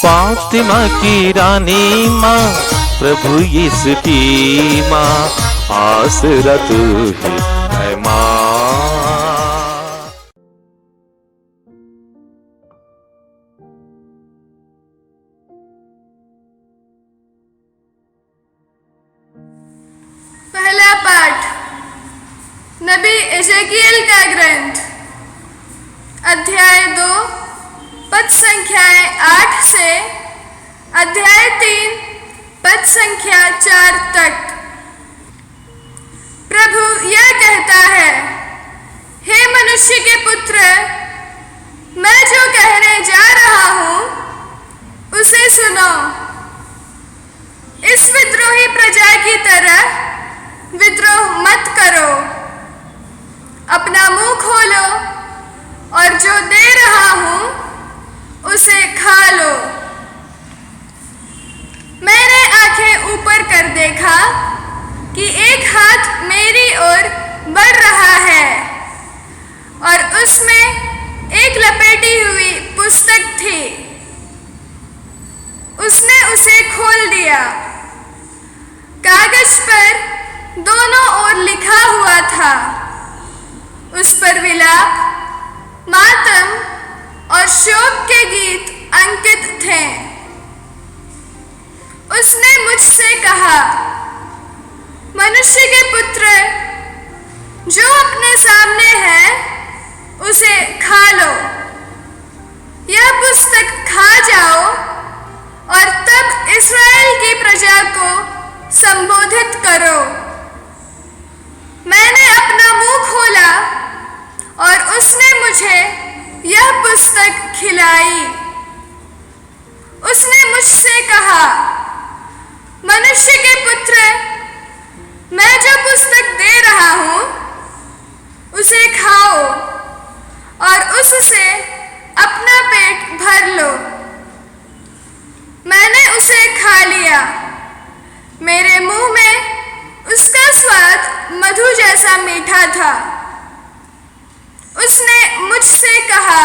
फातिमा की रानी माँ, प्रभु यीशु की माँ, आसरा तू ही है माँ। पहला पाठ नबी एजेकिएल का ग्रंथ, अध्याय 2 पद संख्याएं 8 से अध्याय 3 पद संख्या 4 तक। प्रभु यह कहता है, हे मनुष्य के पुत्र, मैं जो कहने जा रहा हूं उसे सुनो। इस विद्रोही प्रजा की तरह विद्रोह मत करो। अपना मुंह खोलो और जो दे रहा हूं उसे खा लो। मैंने आंखें ऊपर कर देखा कि एक हाथ मेरी ओर बढ़ रहा है और उसमें एक लपेटी हुई पुस्तक थी। उसने उसे खोल दिया। कागज पर दोनों ओर लिखा हुआ था। उस पर विलाप, मातम और शोक के गीत अंकित थे। उसने मुझसे कहा, मनुष्य के पुत्र, जो अपने सामने है उसे खा लो। यह पुस्तक खा जाओ और तब इस्राएल की प्रजा को संबोधित करो। मैंने अपना मुंह खोला और उसने मुझे यह पुस्तक खिलाई। उसने मुझसे कहा, मनुष्य के पुत्र, मैं जो पुस्तक दे रहा हूं उसे खाओ और उससे अपना पेट भर लो। मैंने उसे खा लिया। मेरे मुंह में उसका स्वाद मधु जैसा मीठा था। उसने मुझसे कहा,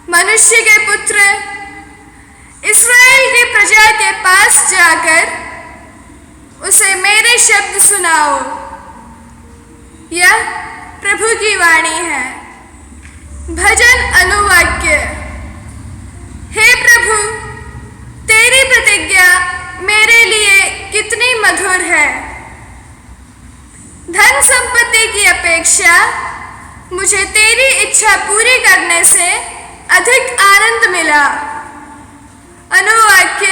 मनुष्य के पुत्र, इस्राएल की प्रजा के पास जाकर उसे मेरे शब्द सुनाओ। यह प्रभु की वाणी है। भजन अनुवाक्य। हे प्रभु, तेरी प्रतिज्ञा मेरे लिए कितनी मधुर है। धन संपत्ति की अपेक्षा मुझे तेरी इच्छा पूरी करने से अधिक आनंद मिला। अनुवाक्य।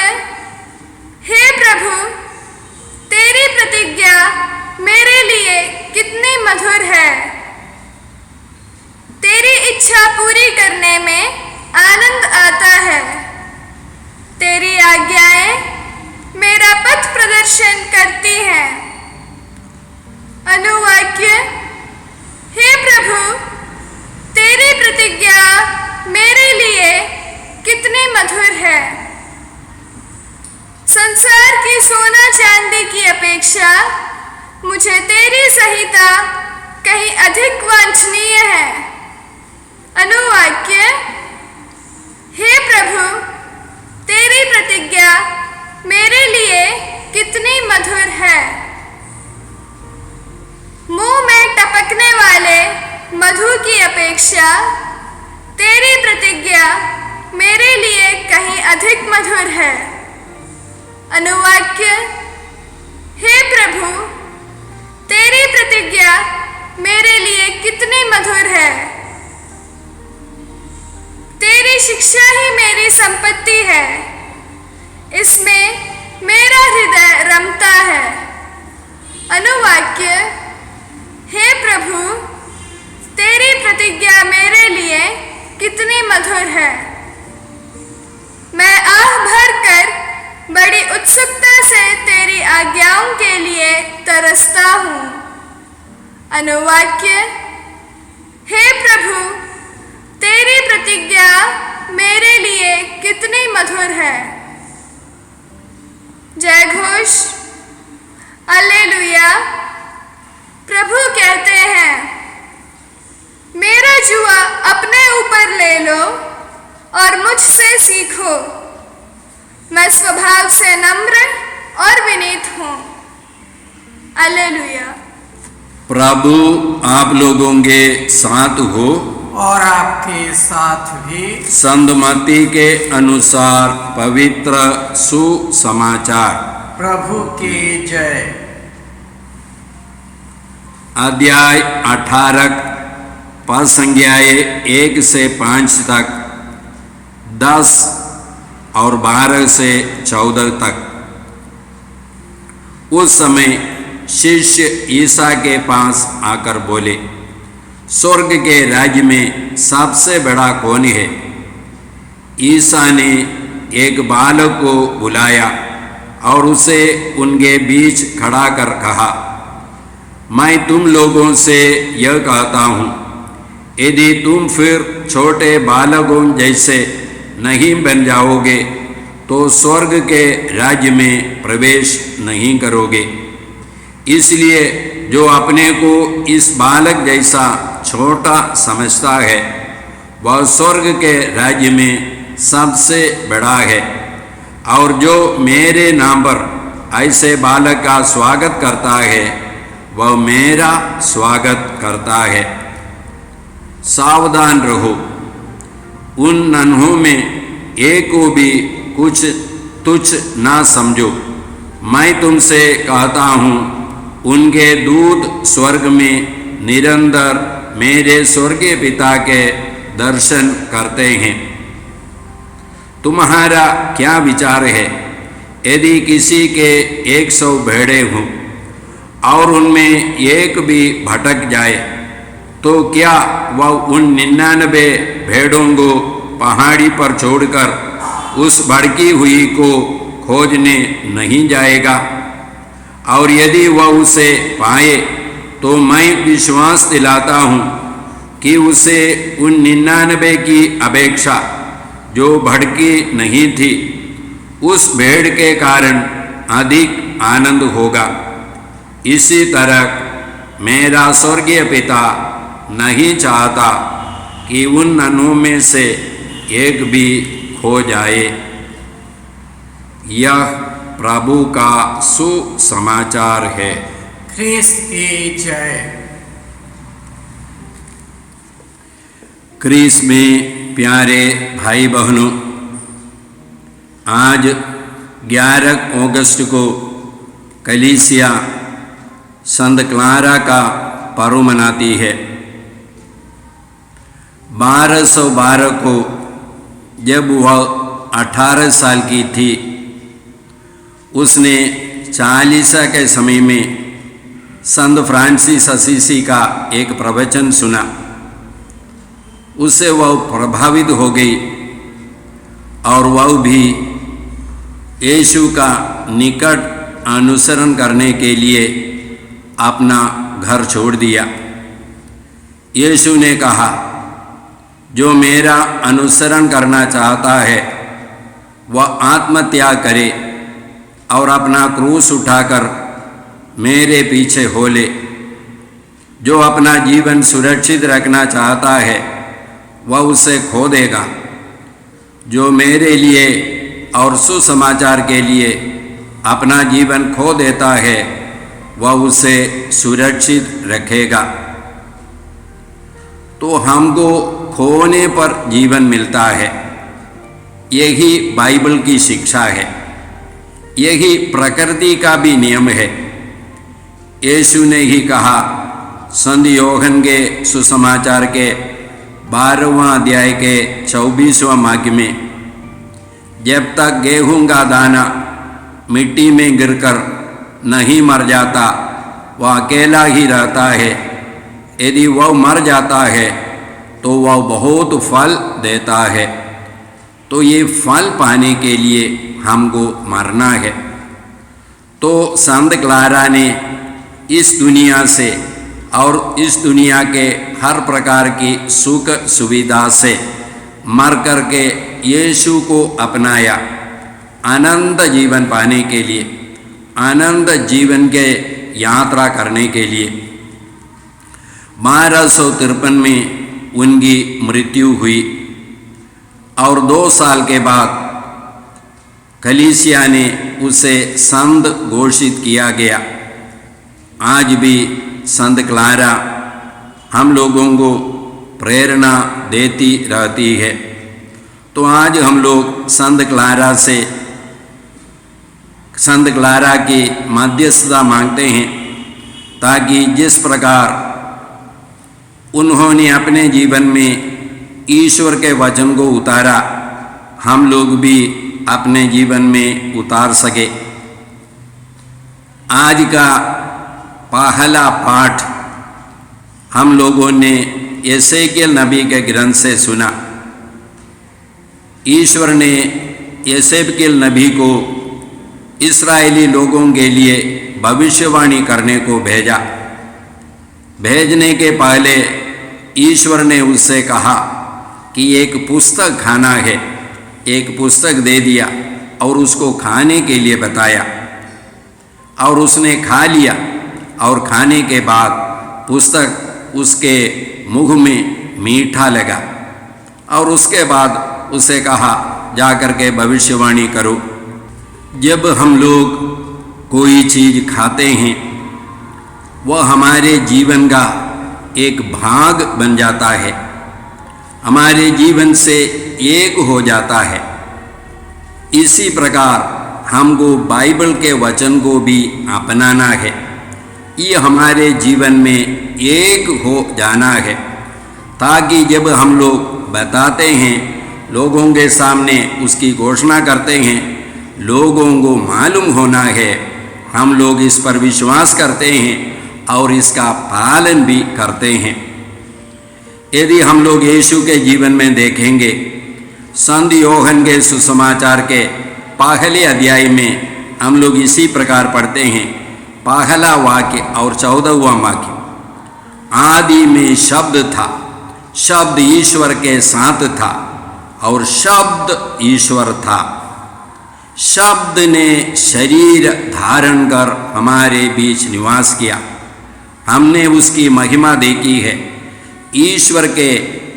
हे प्रभु, तेरी प्रतिज्ञा मेरे लिए कितनी मधुर है। तेरी इच्छा पूरी करने में आनंद आता है। तेरी आज्ञाएं मेरा पथ प्रदर्शन करती हैं। अनुवाक्य। हे प्रभु, तेरी प्रतिज्ञा मेरे लिए कितनी मधुर है। संसार की सोना चांदी की अपेक्षा मुझे तेरी संहिता कहीं अधिक वांछनीय है। अनुवाक्य। हे प्रभु, तेरी प्रतिज्ञा मेरे लिए कितनी मधुर है। मुंह में टपकने वाले मधु की अपेक्षा तेरी प्रतिज्ञा मेरे लिए कहीं अधिक मधुर है। अनुवाक्य। हे प्रभु, तेरी प्रतिज्ञा मेरे लिए कितनी मधुर है। तेरी शिक्षा ही मेरी संपत्ति है। इसमें मेरा हृदय रमता है। अनुवाक्य। हे प्रभु, तेरी प्रतिज्ञा मेरे लिए कितनी मधुर है। मैं आह भर कर बड़ी उत्सुकता से तेरी आज्ञाओं के लिए तरसता हूँ। अनुवाक्य। हे प्रभु, तेरी प्रतिज्ञा मेरे लिए कितनी मधुर है। जय घोष। हालेलुया। प्रभु कहते हैं, मेरा जुआ अपने ऊपर ले लो और मुझसे सीखो, मैं स्वभाव से नम्र और विनीत हूँ। हालेलुया। प्रभु आप लोगों के साथ हो और आपके साथ भी। संत मत्ती के अनुसार पवित्र सुसमाचार। प्रभु की जय। अध्याय 18 पद संज्ञाएं 1 से 5 तक, 10 और 12 से 14 तक। उस समय शिष्य ईसा के पास आकर बोले, स्वर्ग के राज्य में सबसे बड़ा कौन है? ईसा ने एक बालक को बुलाया और उसे उनके बीच खड़ा कर कहा, मैं तुम लोगों से यह कहता हूँ, यदि तुम फिर छोटे बालकों जैसे नहीं बन जाओगे तो स्वर्ग के राज्य में प्रवेश नहीं करोगे। इसलिए जो अपने को इस बालक जैसा छोटा समझता है वह स्वर्ग के राज्य में सबसे बड़ा है, और जो मेरे नाम पर ऐसे बालक का स्वागत करता है वह मेरा स्वागत करता है। सावधान रहो, उन नन्हों में एक को भी कुछ तुच्छ ना समझो। मैं तुमसे कहता हूँ, उनके दूत स्वर्ग में निरंतर मेरे स्वर्गीय पिता के दर्शन करते हैं। तुम्हारा क्या विचार है? यदि किसी के 100 भेड़ें हों और उनमें एक भी भटक जाए तो क्या वह उन 99 भेड़ों को पहाड़ी पर छोड़कर उस भड़की हुई को खोजने नहीं जाएगा? और यदि वह उसे पाए तो मैं विश्वास दिलाता हूँ कि उसे उन 99 की अपेक्षा जो भड़की नहीं थी उस भेड़ के कारण अधिक आनंद होगा। इसी तरह मेरा स्वर्गीय पिता नहीं चाहता कि उन नन्हों में से एक भी खो जाए। यह प्रभु का सुसमाचार है। ख्रिस्त की जय। ख्रिस्त में प्यारे भाई बहनों, आज 11 अगस्त को कलीसिया संत क्लारा का पर्व मनाती है। 1212 को जब वह 18 साल की थी, उसने चालीसा के समय में संत फ्रांसिस असीसी का एक प्रवचन सुना। उससे वह प्रभावित हो गई और वह भी यीशु का निकट अनुसरण करने के लिए अपना घर छोड़ दिया। यीशु ने कहा, जो मेरा अनुसरण करना चाहता है वह आत्मत्याग करे और अपना क्रूस उठाकर मेरे पीछे हो ले। जो अपना जीवन सुरक्षित रखना चाहता है वह उसे खो देगा। जो मेरे लिए और सुसमाचार के लिए अपना जीवन खो देता है वह उसे सुरक्षित रखेगा। तो हमको खोने पर जीवन मिलता है। यही बाइबल की शिक्षा है, यही प्रकृति का भी नियम है। यीशु ने ही कहा संत योहन के सुसमाचार के 12वां अध्याय के 24वां वाक्य में, जब तक गेहूं का दाना मिट्टी में गिरकर नहीं मर जाता वह अकेला ही रहता है। यदि वह मर जाता है तो वह बहुत फल देता है। तो ये फल पाने के लिए हमको मरना है। तो संत क्लारा ने इस दुनिया से और इस दुनिया के हर प्रकार की सुख सुविधा से मर करके यीशु को अपनाया, अनंत जीवन पाने के लिए, अनंत जीवन के यात्रा करने के लिए। 1253 में उनकी मृत्यु हुई और 2 साल के बाद कलीसिया ने उसे संत घोषित किया गया। आज भी संत क्लारा हम लोगों को प्रेरणा देती रहती है। तो आज हम लोग संत क्लारा की मध्यस्थता मांगते हैं, ताकि जिस प्रकार उन्होंने अपने जीवन में ईश्वर के वचन को उतारा, हम लोग भी अपने जीवन में उतार सके। आज का पहला पाठ हम लोगों ने एसेकियल नबी के ग्रंथ से सुना। ईश्वर ने एसेकियल नबी को इस्राएली लोगों के लिए भविष्यवाणी करने को भेजा। भेजने के पहले ईश्वर ने उससे कहा कि एक पुस्तक खाना है। एक पुस्तक दे दिया और उसको खाने के लिए बताया, और उसने खा लिया। और खाने के बाद पुस्तक उसके मुंह में मीठा लगा, और उसके बाद उसे कहा जा कर के भविष्यवाणी करो। जब हम लोग कोई चीज़ खाते हैं, वह हमारे जीवन का एक भाग बन जाता है, हमारे जीवन से एक हो जाता है। इसी प्रकार हमको बाइबल के वचन को भी अपनाना है। ये हमारे जीवन में एक हो जाना है, ताकि जब हम लोग बताते हैं, लोगों के सामने उसकी घोषणा करते हैं, लोगों को मालूम होना है हम लोग इस पर विश्वास करते हैं और इसका पालन भी करते हैं। यदि हम लोग यीशु के जीवन में देखेंगे, संत योहन के सुसमाचार के पहले अध्याय में हम लोग इसी प्रकार पढ़ते हैं, पहला वाक्य और 14वां वाक्य, आदि में शब्द था, शब्द ईश्वर के साथ था और शब्द ईश्वर था। शब्द ने शरीर धारण कर हमारे बीच निवास किया, हमने उसकी महिमा देखी है। ईश्वर के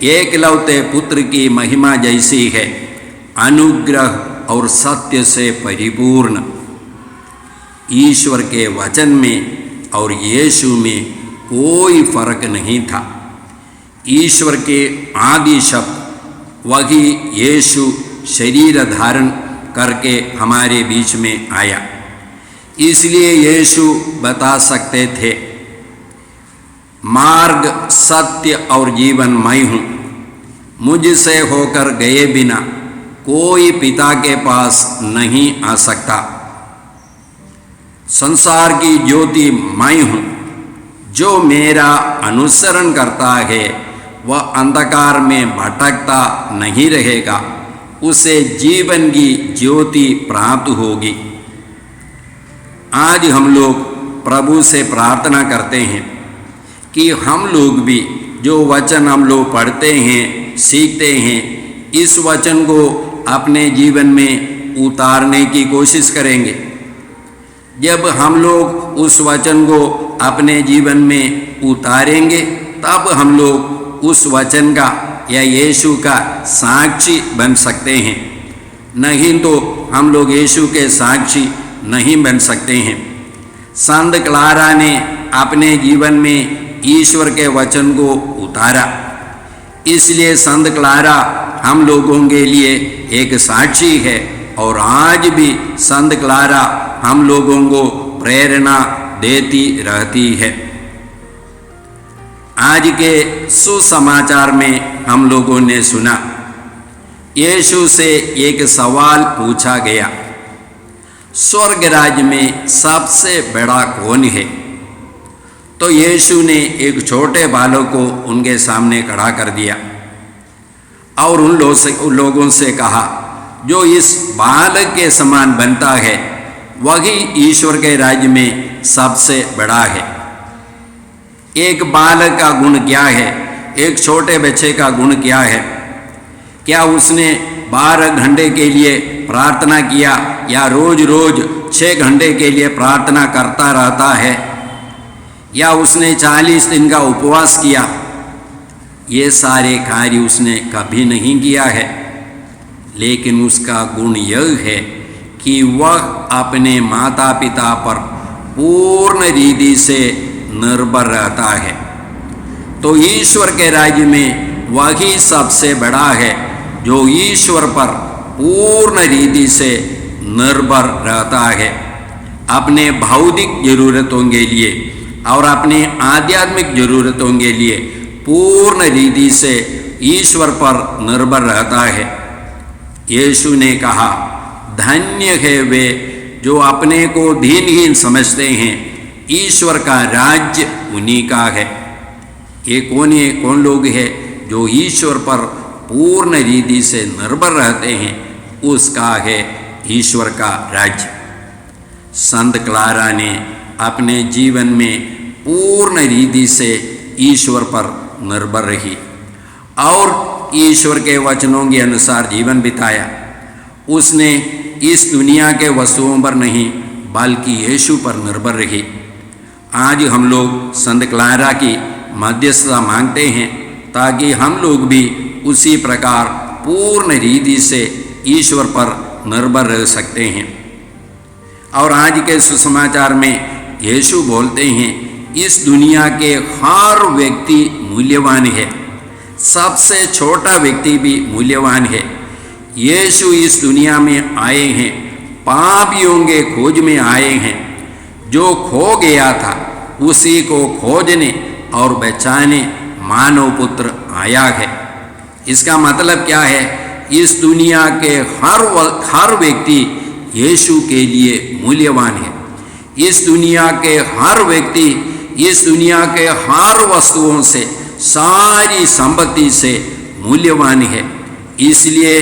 एकलौते पुत्र की महिमा जैसी है, अनुग्रह और सत्य से परिपूर्ण। ईश्वर के वचन में और यीशु में कोई फर्क नहीं था। ईश्वर के आदि शब्द वही यीशु शरीर धारण करके हमारे बीच में आया। इसलिए यीशु बता सकते थे, मार्ग सत्य और जीवन मैं हूँ, मुझसे होकर गए बिना कोई पिता के पास नहीं आ सकता। संसार की ज्योति मैं हूँ, जो मेरा अनुसरण करता है वह अंधकार में भटकता नहीं रहेगा, उसे जीवन की ज्योति प्राप्त होगी। आज हम लोग प्रभु से प्रार्थना करते हैं कि हम लोग भी जो वचन हम लोग पढ़ते हैं, सीखते हैं, इस वचन को अपने जीवन में उतारने की कोशिश करेंगे। जब हम लोग उस वचन को अपने जीवन में उतारेंगे, तब हम लोग उस वचन का या यीशु का साक्षी बन सकते हैं। नहीं तो हम लोग यीशु के साक्षी नहीं बन सकते हैं। संत क्लारा ने अपने जीवन में ईश्वर के वचन को उतारा, इसलिए संत क्लारा हम लोगों के लिए एक साक्षी है। और आज भी संत क्लारा हम लोगों को प्रेरणा देती रहती है। आज के सुसमाचार में हम लोगों ने सुना, यीशु से एक सवाल पूछा गया, स्वर्ग राज्य में सबसे बड़ा कौन है? तो यीशु ने एक छोटे बालक को उनके सामने खड़ा कर दिया और उन लोगों से कहा, जो इस बालक के समान बनता है वही ईश्वर के राज्य में सबसे बड़ा है। एक बालक का गुण क्या है? एक छोटे बच्चे का गुण क्या है? क्या उसने 12 घंटे के लिए प्रार्थना किया या रोज रोज 6 घंटे के लिए प्रार्थना करता रहता है? या उसने 40 दिन का उपवास किया? ये सारे कार्य उसने कभी नहीं किया है। लेकिन उसका गुण यह है कि वह अपने माता पिता पर पूर्ण रीति से निर्भर रहता है। तो ईश्वर के राज्य में वही सबसे बड़ा है जो ईश्वर पर पूर्ण रीति से निर्भर रहता है। अपने भौतिक जरूरतों के लिए और अपने आध्यात्मिक जरूरतों के लिए पूर्ण रीति से ईश्वर पर निर्भर रहता है। यीशु ने कहा, धन्य है वे जो अपने को दीनहीन समझते हैं, ईश्वर का राज्य उन्हीं का है। ये कौन लोग हैं जो ईश्वर पर पूर्ण रीति से निर्भर रहते हैं, उसका है ईश्वर का राज्य। संत क्लारा ने अपने जीवन में पूर्ण रीति से ईश्वर पर निर्भर रही और ईश्वर के वचनों के अनुसार जीवन बिताया। उसने इस दुनिया के वस्तुओं पर नहीं बल्कि यीशु पर निर्भर रही। आज हम लोग संत क्लारा की मध्यस्थता मांगते हैं ताकि हम लोग भी उसी प्रकार पूर्ण रीति से ईश्वर पर निर्भर रह सकते हैं। और आज के सुसमाचार में यीशु बोलते हैं, इस दुनिया के हर व्यक्ति मूल्यवान है, सबसे छोटा व्यक्ति भी मूल्यवान है। यीशु इस दुनिया में आए हैं, पापियों के खोज में आए हैं। जो खो गया था उसी को खोजने और बचाने मानव पुत्र आया है। इसका मतलब क्या है? इस दुनिया के हर व्यक्ति यीशु के लिए मूल्यवान है। इस दुनिया के हर व्यक्ति इस दुनिया के हर वस्तुओं से, सारी संपत्ति से मूल्यवान है। इसलिए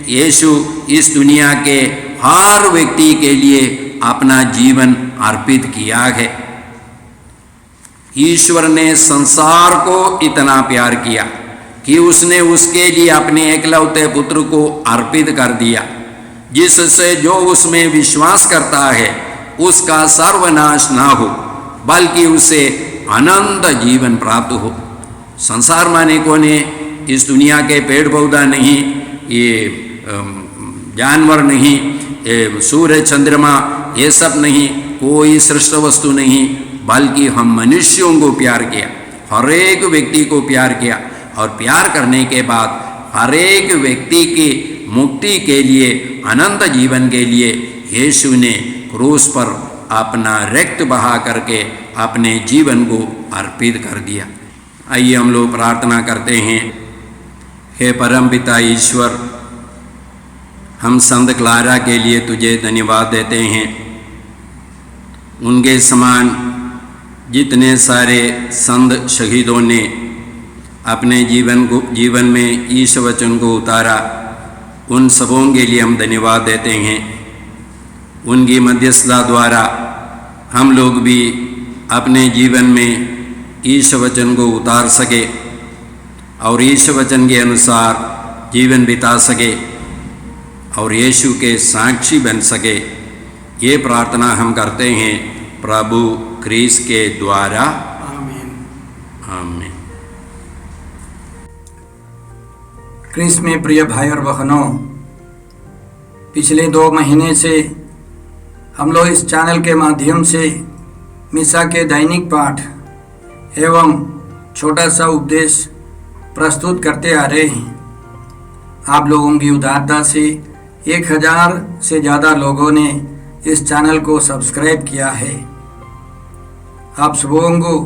यीशु इस दुनिया के हर व्यक्ति के लिए अपना जीवन अर्पित किया है। ईश्वर ने संसार को इतना प्यार किया कि उसने उसके लिए अपने एकलौते पुत्र को अर्पित कर दिया, जिससे जो उसमें विश्वास करता है उसका सर्वनाश ना हो बल्कि उसे अनंत जीवन प्राप्त हो। संसार मानिकों ने इस दुनिया के पेड़ पौधा नहीं, ये जानवर नहीं, ये सूर्य चंद्रमा, ये सब नहीं, कोई सृष्ट वस्तु नहीं, बल्कि हम मनुष्यों को प्यार किया, हर एक व्यक्ति को प्यार किया। और प्यार करने के बाद हर एक व्यक्ति की मुक्ति के लिए, अनंत जीवन के लिए यीशु ने क्रूस पर अपना रक्त बहा करके अपने जीवन को अर्पित कर दिया। आइए हम लोग प्रार्थना करते हैं। हे परम पिता ईश्वर, हम संत क्लारा के लिए तुझे धन्यवाद देते हैं। उनके समान जितने सारे संत शहीदों ने अपने जीवन में ईश वचन को उतारा, उन सबों के लिए हम धन्यवाद देते हैं। उनकी मध्यस्थता द्वारा हम लोग भी अपने जीवन में ईश वचन को उतार सके और ईश वचन के अनुसार जीवन बिता सके और यीशु के साक्षी बन सके। ये प्रार्थना हम करते हैं प्रभु क्रिस्त के द्वारा, आमीन। आमीन। क्रिस्त में प्रिय भाई और बहनों, पिछले 2 महीने से हम लोग इस चैनल के माध्यम से मिसा के दैनिक पाठ एवं छोटा सा उपदेश प्रस्तुत करते आ रहे हैं। आप लोगों की उदारता से 1000 से ज़्यादा लोगों ने इस चैनल को सब्सक्राइब किया है। आप सबों को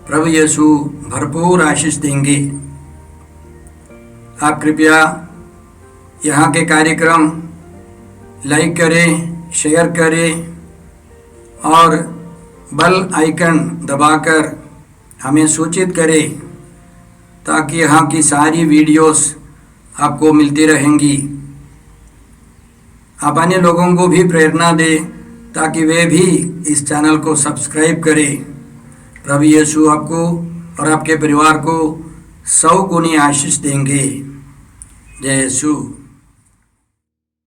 प्रभु यीशु भरपूर आशीष देंगे। आप कृपया यहाँ के कार्यक्रम लाइक करें, शेयर करें और बेल आइकन दबाकर हमें सूचित करें ताकि यहाँ की सारी वीडियोस आपको मिलती रहेंगी। आप अन्य लोगों को भी प्रेरणा दें ताकि वे भी इस चैनल को सब्सक्राइब करें। प्रभु यीशु आपको और आपके परिवार को 100 गुनी आशीष देंगे। जय यीशु।